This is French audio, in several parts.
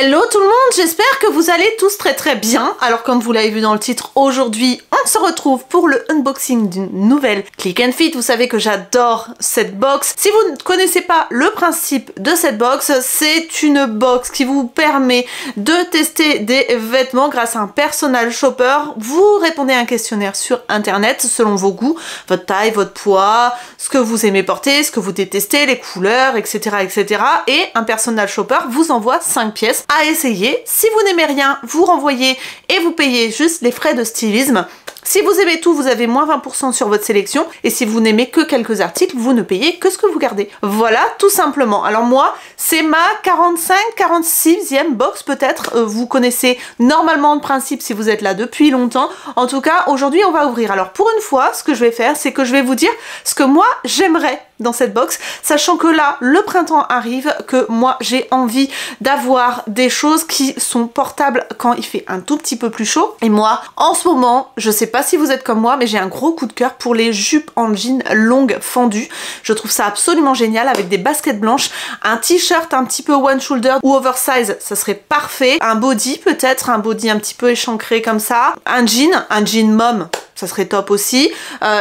Hello tout le monde, j'espère que vous allez tous très bien. Alors comme vous l'avez vu dans le titre, aujourd'hui on se retrouve pour le unboxing d'une nouvelle Click and Fit. Vous savez que j'adore cette box. Si vous ne connaissez pas le principe de cette box, c'est une box qui vous permet de tester des vêtements grâce à un personal shopper. Vous répondez à un questionnaire sur internet selon vos goûts, votre taille, votre poids, ce que vous aimez porter, ce que vous détestez, les couleurs, etc. etc. Et un personal shopper vous envoie 5 pièces à essayer. Si vous n'aimez rien, vous renvoyez et vous payez juste les frais de stylisme. Si vous aimez tout, vous avez moins 20% sur votre sélection. Et si vous n'aimez que quelques articles, vous ne payez que ce que vous gardez. Voilà, tout simplement. Alors moi, c'est ma 46e box peut-être. Vous connaissez normalement le principe si vous êtes là depuis longtemps. En tout cas, aujourd'hui, on va ouvrir. Alors pour une fois, ce que je vais faire, c'est que je vais vous dire ce que moi, j'aimerais dans cette box, sachant que là, le printemps arrive, que moi, j'ai envie d'avoir des choses qui sont portables quand il fait un tout petit peu plus chaud. Et moi, en ce moment, je sais pas si vous êtes comme moi, mais j'ai un gros coup de cœur pour les jupes en jean longues fendues. Je trouve ça absolument génial avec des baskets blanches, un t-shirt un petit peu one shoulder ou oversize, ça serait parfait. Un body peut-être, un body un petit peu échancré comme ça. Un jean mom, ça serait top aussi.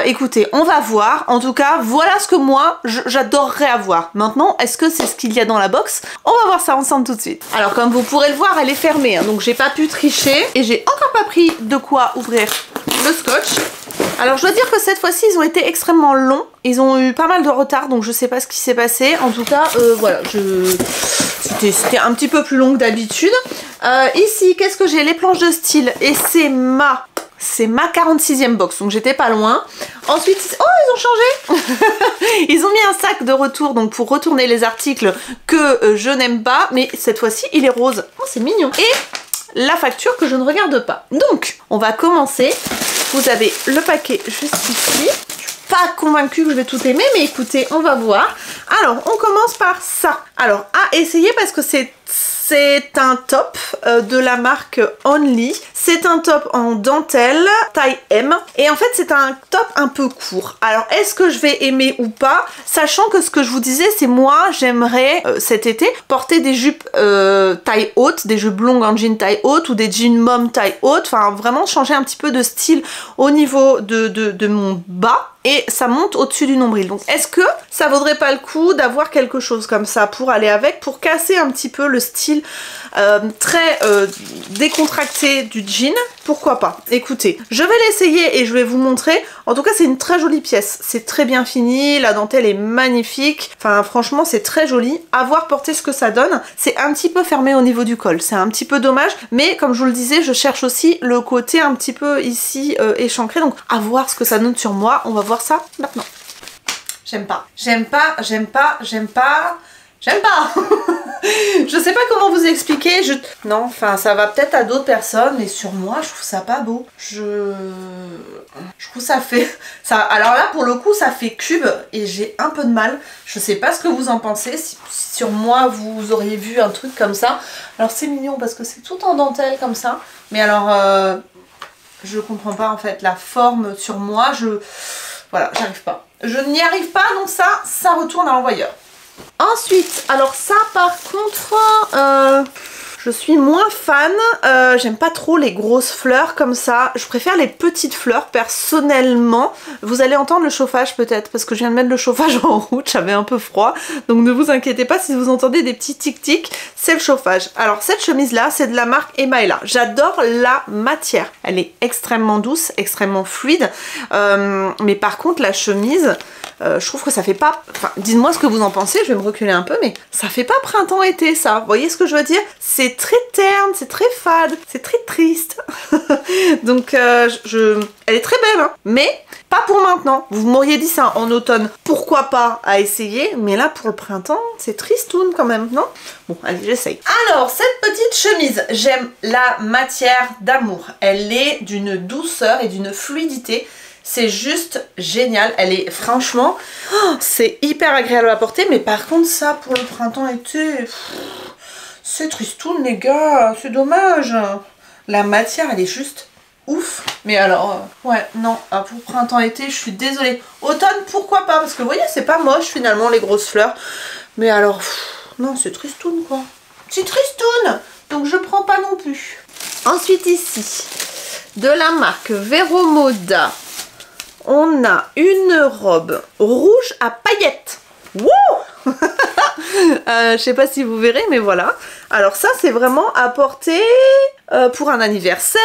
Écoutez, on va voir. En tout cas, voilà ce que moi, j'adorerais avoir. Maintenant, est-ce que c'est ce qu'il y a dans la box? On va voir ça ensemble tout de suite. Alors, comme vous pourrez le voir, elle est fermée, hein, donc j'ai pas pu tricher. Et j'ai encore pas pris de quoi ouvrir le scotch. Alors, je dois dire que cette fois-ci, ils ont été extrêmement longs. Ils ont eu pas mal de retard, donc je sais pas ce qui s'est passé. En tout cas, voilà, c'était un petit peu plus long que d'habitude. Ici, qu'est-ce que j'ai? Les planches de style. Et c'est ma 46e box, donc j'étais pas loin. Ensuite, oh, ils ont changé. Ils ont mis un sac de retour, donc pour retourner les articles que je n'aime pas, mais cette fois-ci, il est rose. Oh, c'est mignon. Et la facture que je ne regarde pas. Donc, on va commencer. Vous avez le paquet juste ici. Je suis pas convaincue que je vais tout aimer, mais écoutez, on va voir. Alors, on commence par ça. Alors, à essayer parce que c'est un top de la marque Only. C'est un top en dentelle, taille M. Et en fait, c'est un top un peu court. Alors, est-ce que je vais aimer ou pas? Sachant que ce que je vous disais, c'est moi, j'aimerais cet été porter des jupes taille haute, des jupes longues en jean taille haute ou des jeans mom taille haute. Enfin, vraiment changer un petit peu de style au niveau de mon bas. Et ça monte au-dessus du nombril. Donc est-ce que ça vaudrait pas le coup d'avoir quelque chose comme ça pour aller avec, pour casser un petit peu le style très décontracté du jean? Pourquoi pas? Écoutez, je vais l'essayer et je vais vous montrer. En tout cas, c'est une très jolie pièce. C'est très bien fini, la dentelle est magnifique. Enfin, franchement, c'est très joli. À voir porter ce que ça donne. C'est un petit peu fermé au niveau du col. C'est un petit peu dommage. Mais comme je vous le disais, je cherche aussi le côté un petit peu ici échancré. Donc, à voir ce que ça donne sur moi. On va voir ça maintenant. J'aime pas. J'aime pas, j'aime pas, j'aime pas. J'aime pas. Je sais pas comment vous expliquer. Non, enfin, ça va peut-être à d'autres personnes, mais sur moi, je trouve ça pas beau. Je trouve ça fait... Alors là, pour le coup, ça fait cube et j'ai un peu de mal. Je sais pas ce que vous en pensez. Si sur moi, vous auriez vu un truc comme ça. Alors, c'est mignon parce que c'est tout en dentelle comme ça. Mais alors, je comprends pas en fait la forme sur moi. Voilà, j'arrive pas. Je n'y arrive pas, donc ça retourne à l'envoyeur. Ensuite, alors ça par contre, je suis moins fan, j'aime pas trop les grosses fleurs comme ça, je préfère les petites fleurs personnellement. Vous allez entendre le chauffage peut-être, parce que je viens de mettre le chauffage en route, j'avais un peu froid, donc ne vous inquiétez pas si vous entendez des petits tic-tic, c'est le chauffage. Alors cette chemise là, c'est de la marque Emaela, j'adore la matière, elle est extrêmement douce, extrêmement fluide, mais par contre la chemise... je trouve que ça fait pas... Enfin, dites-moi ce que vous en pensez, je vais me reculer un peu, mais ça fait pas printemps-été, ça. Vous voyez ce que je veux dire? C'est très terne, c'est très fade, c'est très triste. Donc, elle est très belle, hein, mais pas pour maintenant. Vous m'auriez dit ça en automne, pourquoi pas à essayer, mais là, pour le printemps, c'est tristoun quand même, non? Bon, allez, j'essaye. Alors, cette petite chemise, j'aime la matière d'amour. Elle est d'une douceur et d'une fluidité. C'est juste génial, elle est franchement, oh, c'est hyper agréable à porter, mais par contre ça pour le printemps-été, c'est tristoun les gars, c'est dommage. La matière elle est juste ouf, mais alors, ouais, non, pour printemps-été je suis désolée. Automne pourquoi pas, parce que vous voyez c'est pas moche finalement les grosses fleurs, mais alors, non c'est tristoun quoi, c'est tristoun. Donc ensuite ici, de la marque Vero Moda, on a une robe rouge à paillettes. Wouh. Je sais pas si vous verrez, mais voilà. Alors ça, c'est vraiment à porter pour un anniversaire,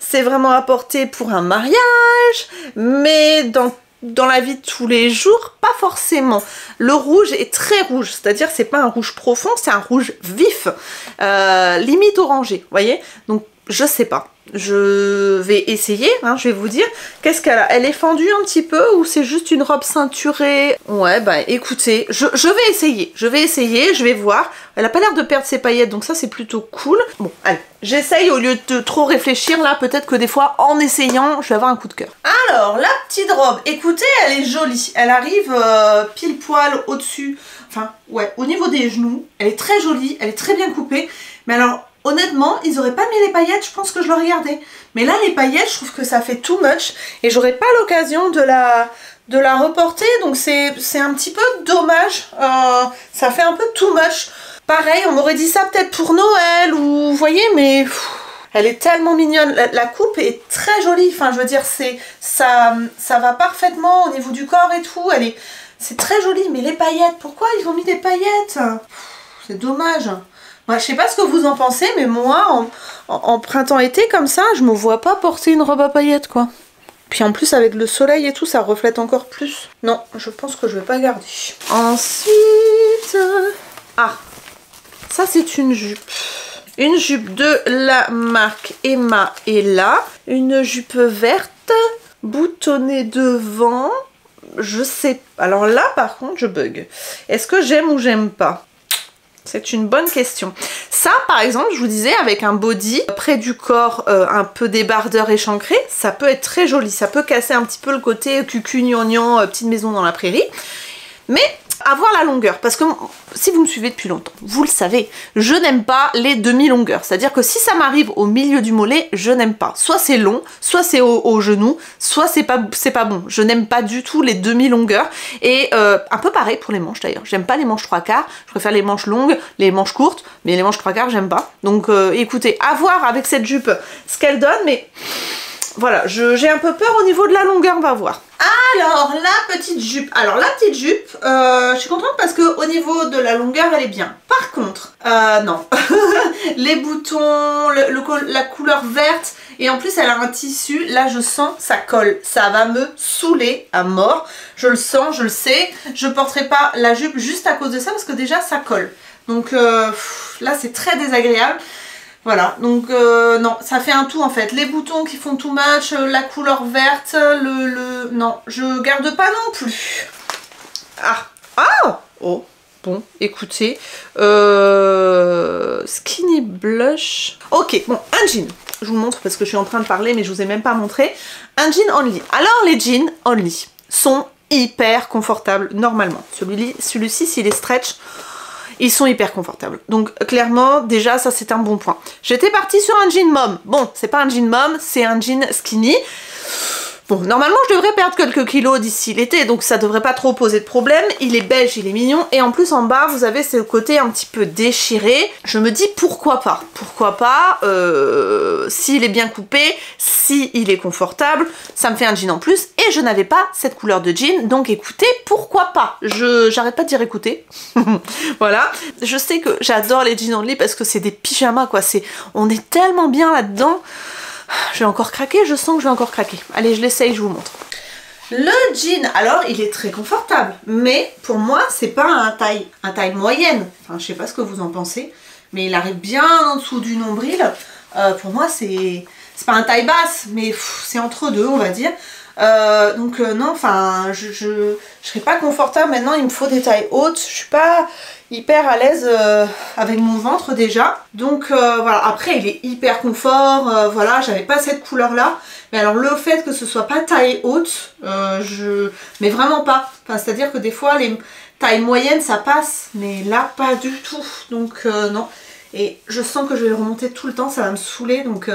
c'est vraiment à porter pour un mariage, mais dans la vie de tous les jours, pas forcément. Le rouge est très rouge, c'est-à-dire c'est pas un rouge profond, c'est un rouge vif, limite orangé, vous voyez. Donc je sais pas. Je vais essayer, hein, je vais vous dire. Qu'est-ce qu'elle a? Elle est fendue un petit peu ou c'est juste une robe ceinturée? Ouais, bah écoutez, je vais essayer, je vais voir. Elle a pas l'air de perdre ses paillettes, donc ça c'est plutôt cool. Bon, allez, j'essaye au lieu de trop réfléchir là, peut-être que des fois en essayant, je vais avoir un coup de cœur. Alors, la petite robe, écoutez, elle est jolie. Elle arrive pile poil au-dessus, enfin, ouais, au niveau des genoux. Elle est très jolie, elle est très bien coupée. Mais alors, honnêtement, ils auraient pas mis les paillettes, je pense que je l'aurais gardé. Mais là, les paillettes, je trouve que ça fait too much. Et j'aurais pas l'occasion de la reporter. Donc c'est un petit peu dommage. Ça fait un peu too much. Pareil, on m'aurait dit ça peut-être pour Noël ou... Vous voyez, mais... Elle est tellement mignonne. La coupe est très jolie. Enfin, je veux dire, ça va parfaitement au niveau du corps et tout. C'est très joli. Mais les paillettes, pourquoi ils ont mis des paillettes? C'est dommage. Moi, je sais pas ce que vous en pensez, mais moi, en printemps-été comme ça, je me vois pas porter une robe à paillettes, quoi. Puis en plus, avec le soleil et tout, ça reflète encore plus. Non, je pense que je vais pas garder. Ensuite... Ah, ça c'est une jupe. Une jupe de la marque Emma Ella. Une jupe verte, boutonnée devant. Je sais... Alors là, par contre, je bug. Est-ce que j'aime ou j'aime pas? C'est une bonne question. Ça, par exemple, je vous disais, avec un body près du corps, un peu débardeur échancré, ça peut être très joli. Ça peut casser un petit peu le côté cucu-gnangnan, petite maison dans la prairie. Mais avoir la longueur, parce que si vous me suivez depuis longtemps, vous le savez, je n'aime pas les demi-longueurs. C'est-à-dire que si ça m'arrive au milieu du mollet, je n'aime pas. Soit c'est long, soit c'est au genou, soit c'est pas bon. Je n'aime pas du tout les demi-longueurs. Et un peu pareil pour les manches d'ailleurs. J'aime pas les manches 3/4, je préfère les manches longues, les manches courtes, mais les manches 3/4 j'aime pas. Donc écoutez, à voir avec cette jupe ce qu'elle donne, mais voilà, j'ai un peu peur au niveau de la longueur, on va voir. Alors, la petite jupe. Alors, la petite jupe, je suis contente parce que au niveau de la longueur, elle est bien. Par contre, non. Les boutons, la couleur verte, et en plus, elle a un tissu. Là, je sens, ça colle. Ça va me saouler à mort. Je le sens, je le sais. Je porterai pas la jupe juste à cause de ça parce que déjà, ça colle. Donc, là, c'est très désagréable. Voilà, donc non, ça fait un tout en fait. Les boutons qui font too much, la couleur verte, non, je garde pas non plus. Oh, bon, écoutez, skinny blush. Ok, bon, un jean. Je vous montre parce que je suis en train de parler, mais je vous ai même pas montré. Un jean only. Alors, les jeans only sont hyper confortables normalement. Celui-ci, s'il est stretch, ils sont hyper confortables. Donc clairement, déjà, ça c'est un bon point. J'étais partie sur un jean mom. Bon, c'est pas un jean mom, c'est un jean skinny. Bon, normalement, je devrais perdre quelques kilos d'ici l'été, donc ça devrait pas trop poser de problème. Il est beige, il est mignon, et en plus en bas, vous avez ce côté un petit peu déchiré. Je me dis pourquoi pas. Pourquoi pas, s'il est bien coupé, s'il est confortable, ça me fait un jean en plus, et je n'avais pas cette couleur de jean, donc écoutez, pourquoi pas. J'arrête pas de dire écoutez. Voilà. Je sais que j'adore les jeans only parce que c'est des pyjamas, quoi. On est tellement bien là-dedans. Je vais encore craquer, je sens que je vais encore craquer. Allez, je l'essaye, je vous montre. Le jean, alors, il est très confortable. Mais pour moi, c'est pas un taille moyenne. Enfin, je sais pas ce que vous en pensez. Mais il arrive bien en dessous du nombril. Pour moi, c'est pas un taille basse. Mais c'est entre deux, on va dire. Donc non, enfin, je serais pas confortable. Maintenant, il me faut des tailles hautes. Je suis pas hyper à l'aise avec mon ventre déjà. Donc voilà, après il est hyper confort, voilà, j'avais pas cette couleur là. Mais alors le fait que ce soit pas taille haute, mais vraiment pas. Enfin, c'est-à-dire que des fois les tailles moyennes ça passe, mais là pas du tout. Donc non. Et je sens que je vais le remonter tout le temps, ça va me saouler. Donc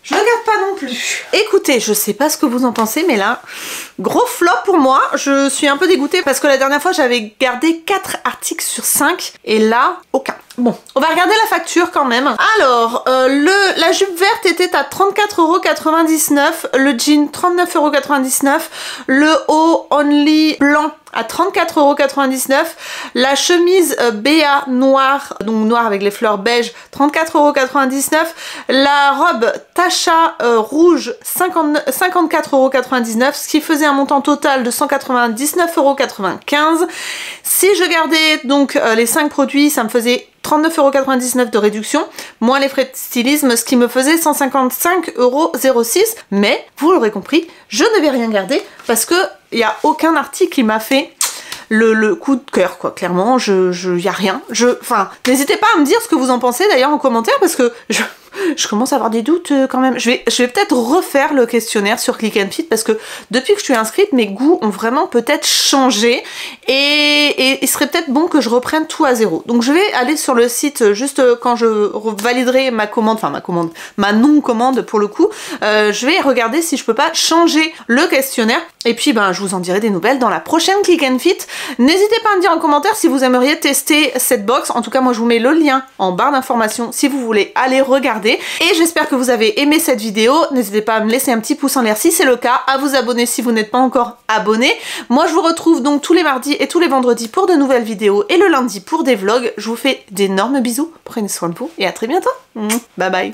Je le garde pas non plus. Écoutez, je sais pas ce que vous en pensez, mais là, gros flop pour moi. Je suis un peu dégoûtée parce que la dernière fois, j'avais gardé 4 articles sur 5 et là, aucun. Bon, on va regarder la facture quand même. Alors, la jupe verte était à 34,99 €, le jean 39,99 €, le haut only blanc à 34,99 €, la chemise BA noire, donc noire avec les fleurs beige, 34,99 €, la robe Tasha rouge, 54,99 €, ce qui faisait un montant total de 199,95 €. Si je gardais donc les 5 produits, ça me faisait 39,99 € de réduction, moins les frais de stylisme, ce qui me faisait 155,06 €. Mais, vous l'aurez compris, je ne vais rien garder parce que il n'y a aucun article qui m'a fait le coup de cœur, quoi. Clairement, y a rien. Enfin, n'hésitez pas à me dire ce que vous en pensez d'ailleurs en commentaire parce que je commence à avoir des doutes quand même. Je vais peut-être refaire le questionnaire sur Click and Fit parce que depuis que je suis inscrite, mes goûts ont vraiment peut-être changé et il serait peut-être bon que je reprenne tout à zéro. Donc je vais aller sur le site juste quand je validerai ma commande, enfin ma non-commande pour le coup. Je vais regarder si je peux pas changer le questionnaire et puis ben je vous en dirai des nouvelles dans la prochaine Click and Fit. N'hésitez pas à me dire en commentaire si vous aimeriez tester cette box. En tout cas, moi je vous mets le lien en barre d'informations si vous voulez aller regarder. Et j'espère que vous avez aimé cette vidéo. N'hésitez pas à me laisser un petit pouce en l'air si c'est le cas, à vous abonner si vous n'êtes pas encore abonné. Moi je vous retrouve donc tous les mardis et tous les vendredis pour de nouvelles vidéos et le lundi pour des vlogs. Je vous fais d'énormes bisous, prenez soin de vous et à très bientôt. Bye bye.